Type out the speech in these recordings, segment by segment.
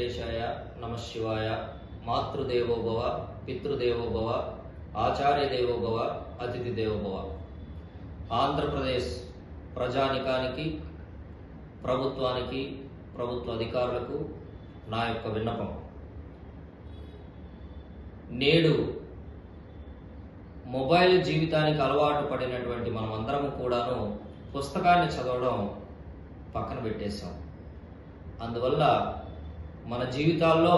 వెంకటేశాయ నమః శివాయ. మాతృదేవోభవ, పితృదేవోభవ, ఆచార్య దేవోభవ, అతిథి దేవోభవ. ఆంధ్రప్రదేశ్ ప్రజానికానికి, ప్రభుత్వానికి, ప్రభుత్వ అధికారులకు నా యొక్క విన్నపం. నేడు మొబైల్ జీవితానికి అలవాటు పడినటువంటి మనమందరము కూడాను పుస్తకాన్ని చదవడం పక్కన పెట్టేశాం. అందువల్ల మన జీవితాల్లో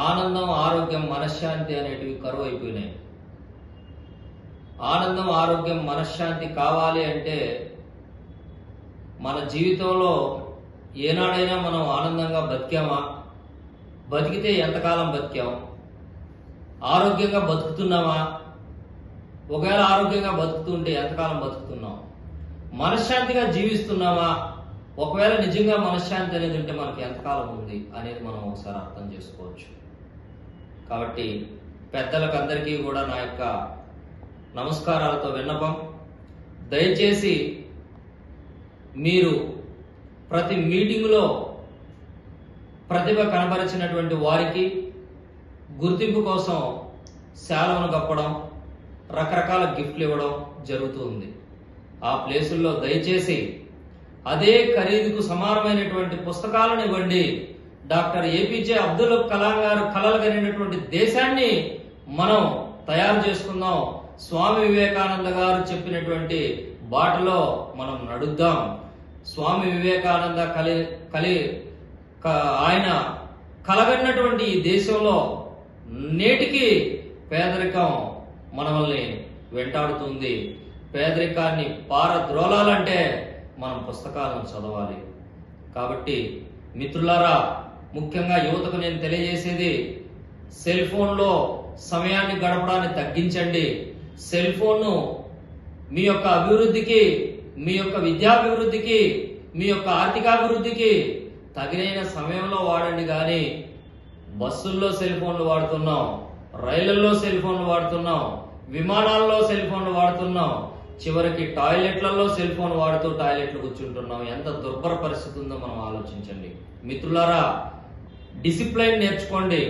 ఆనందం, ఆరోగ్యం, మనశ్శాంతి అనేటివి కరువు అయిపోయినాయి. ఆనందం, ఆరోగ్యం, మనశ్శాంతి కావాలి అంటే మన జీవితంలో ఏనాడైనా మనం ఆనందంగా బతికామా? బతికితే ఎంతకాలం బతికాం? ఆరోగ్యంగా బతుకుతున్నామా? ఒకవేళ ఆరోగ్యంగా బతుకుతుంటే ఎంతకాలం బతుకుతున్నాం? మనశ్శాంతిగా జీవిస్తున్నామా? ఒకవేళ నిజంగా మనశ్శాంతి అనేది ఉంటే మనకి ఎంతకాలం ఉంది అనేది మనం ఒకసారి అర్థం చేసుకోవచ్చు. కాబట్టి పెద్దలకు అందరికీ కూడా నా యొక్క నమస్కారాలతో విన్నపం. దయచేసి మీరు ప్రతి మీటింగులో ప్రతిభ కనబరిచినటువంటి వారికి గుర్తింపు కోసం శాలువను కప్పడం, రకరకాల గిఫ్ట్లు ఇవ్వడం జరుగుతుంది. ఆ ప్లేసుల్లో దయచేసి అదే ఖరీదుకు సమానమైనటువంటి పుస్తకాలను ఇవ్వండి. డాక్టర్ ఏపీజే అబ్దుల్ కలాం గారు కలలు కనినటువంటి దేశాన్ని మనం తయారు చేసుకుందాం. స్వామి వివేకానంద గారు చెప్పినటువంటి బాటలో మనం నడుద్దాం. స్వామి వివేకానంద ఆయన కలగన్నటువంటి ఈ దేశంలో నేటికి పేదరికం మనల్ని వెంటాడుతుంది. పేదరికాన్ని పారద్రోలాలంటే మనం పుస్తకాలను చదవాలి. కాబట్టి మిత్రులారా, ముఖ్యంగా యువతకు నేను తెలియజేసేది, సెల్ ఫోన్లో సమయాన్ని గడపడాన్ని తగ్గించండి. సెల్ ఫోన్ను మీ యొక్క అభివృద్ధికి, మీ యొక్క విద్యాభివృద్ధికి, మీ యొక్క ఆర్థికాభివృద్ధికి తగిన సమయంలో వాడండి. కానీ బస్సుల్లో సెల్ ఫోన్లు వాడుతున్నాం, రైళ్లలో సెల్ ఫోన్లు వాడుతున్నాం, విమానాల్లో సెల్ ఫోన్లు వాడుతున్నాం, చివరికి టాయిలెట్లలో సెల్ ఫోన్ వాడుతూ టాయిలెట్లు కూర్చుంటున్నాం. ఎంత దుర్భర పరిస్థితి ఉందో మనం ఆలోచించండి. మిత్రులారా, డిసిప్లైన్ నేర్చుకోండి.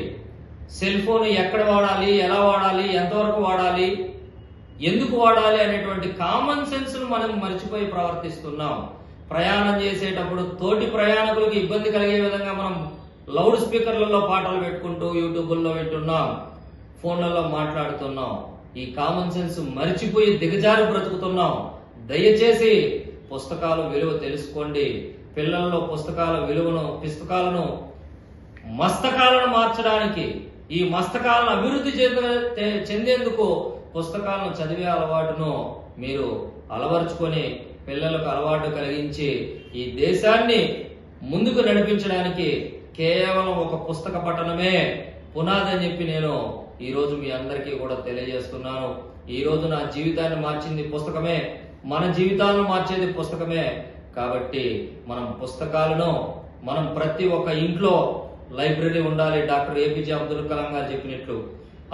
సెల్ ఫోన్ ఎక్కడ వాడాలి, ఎలా వాడాలి, ఎంతవరకు వాడాలి, ఎందుకు వాడాలి అనేటువంటి కామన్ సెన్స్ ను మనం మర్చిపోయి ప్రవర్తిస్తున్నాం. ప్రయాణం చేసేటప్పుడు తోటి ప్రయాణికులకు ఇబ్బంది కలిగే విధంగా మనం లౌడ్ స్పీకర్లలో పాటలు పెట్టుకుంటూ యూట్యూబ్లో వింటున్నాం, ఫోన్లలో మాట్లాడుతున్నాం. ఈ కామన్ సెన్స్ మరిచిపోయి దిగజారి బ్రతుకుతున్నాం. దయచేసి పుస్తకాల విలువ తెలుసుకోండి. పిల్లల్లో పుస్తకాలను మస్తకాలను మార్చడానికి, ఈ మస్తకాలను అభివృద్ధి చెందేందుకు పుస్తకాలను చదివే అలవాటును మీరు అలవర్చుకొని పిల్లలకు అలవాటు కలిగించి ఈ దేశాన్ని ముందుకు నడిపించడానికి కేవలం ఒక పుస్తక పఠనమే పునాది అని చెప్పి నేను ఈ రోజు మీ అందరికీ కూడా తెలియజేస్తున్నాను. ఈ రోజు నా జీవితాన్ని మార్చింది పుస్తకమే, మన జీవితాలను మార్చేది పుస్తకమే. కాబట్టి మనం ప్రతి ఒక్క ఇంట్లో లైబ్రరీ ఉండాలి, డాక్టర్ ఏపీజే అబ్దుల్ కలాం గారు చెప్పినట్లు.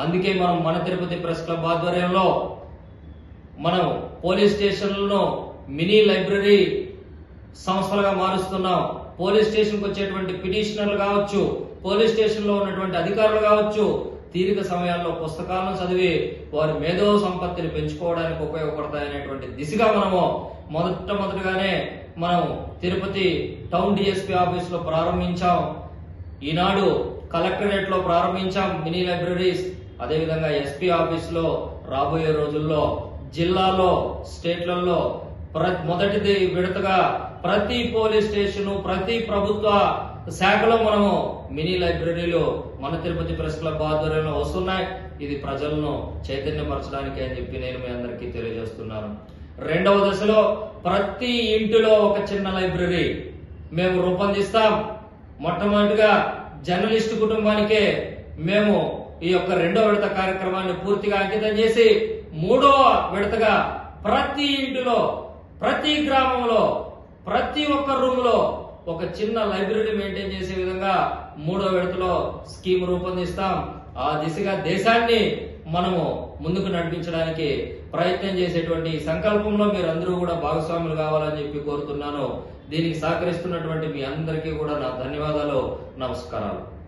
అందుకే మనం మన తిరుపతి ప్రెస్ క్లబ్ ఆధ్వర్యంలో మనం పోలీస్ స్టేషన్లను మినీ లైబ్రరీ సంస్థలుగా మారుస్తున్నాం. పోలీస్ స్టేషన్కి వచ్చేటువంటి పిటిషనర్లు కావచ్చు, పోలీస్ స్టేషన్ లో ఉన్నటువంటి అధికారులు కావచ్చు, తీరిక సమయాల్లో పుస్తకాలను చదివి వారి మేధో సంపత్తిని పెంచుకోవడానికి ఉపయోగపడతాయనేటువంటి దిశగా మొదటగానే మనం తిరుపతి టౌన్ డిఎస్పీ ఆఫీస్ లో ప్రారంభించాం. ఈనాడు కలెక్టరేట్ లో ప్రారంభించాం మినీ లైబ్రరీస్. అదేవిధంగా ఎస్పీ ఆఫీస్ లో రాబోయే రోజుల్లో జిల్లాలో, స్టేట్లలో మొదటిది విడతగా ప్రతి పోలీస్ స్టేషన్, ప్రతి ప్రభుత్వ శాఖలో మనము మినీ లైబ్రరీలు మన తిరుపతి ప్రెస్ క్లబ్ ఆధ్వర్యంలో వస్తున్నాయి. ఇది ప్రజలను చైతన్యపరచడానికి అని చెప్పి నేను మీ అందరికీ తెలియజేస్తున్నాను. రెండవ దశలో ప్రతి ఇంటిలో ఒక చిన్న లైబ్రరీ మేము రూపొందిస్తాం. మొట్టమొదటిగా జర్నలిస్ట్ కుటుంబానికే మేము ఈ యొక్క రెండో విడత కార్యక్రమాన్ని పూర్తిగా అంకితం చేసి, మూడో విడతగా ప్రతి ఇంటిలో, ప్రతి గ్రామంలో, ప్రతి ఒక్క రూమ్ లో ఒక చిన్న లైబ్రరీ మెయింటైన్ చేసే విధంగా మూడో విడతలో స్కీమ్ రూపొందిస్తాం. ఆ దిశగా దేశాన్ని మనము ముందుకు నడిపించడానికి ప్రయత్నం చేసేటువంటి సంకల్పంలో మీరందరూ కూడా భాగస్వాములు కావాలని చెప్పి కోరుతున్నాను. దీనికి సహకరిస్తున్నటువంటి మీ అందరికీ కూడా నా ధన్యవాదాలు. నమస్కారాలు.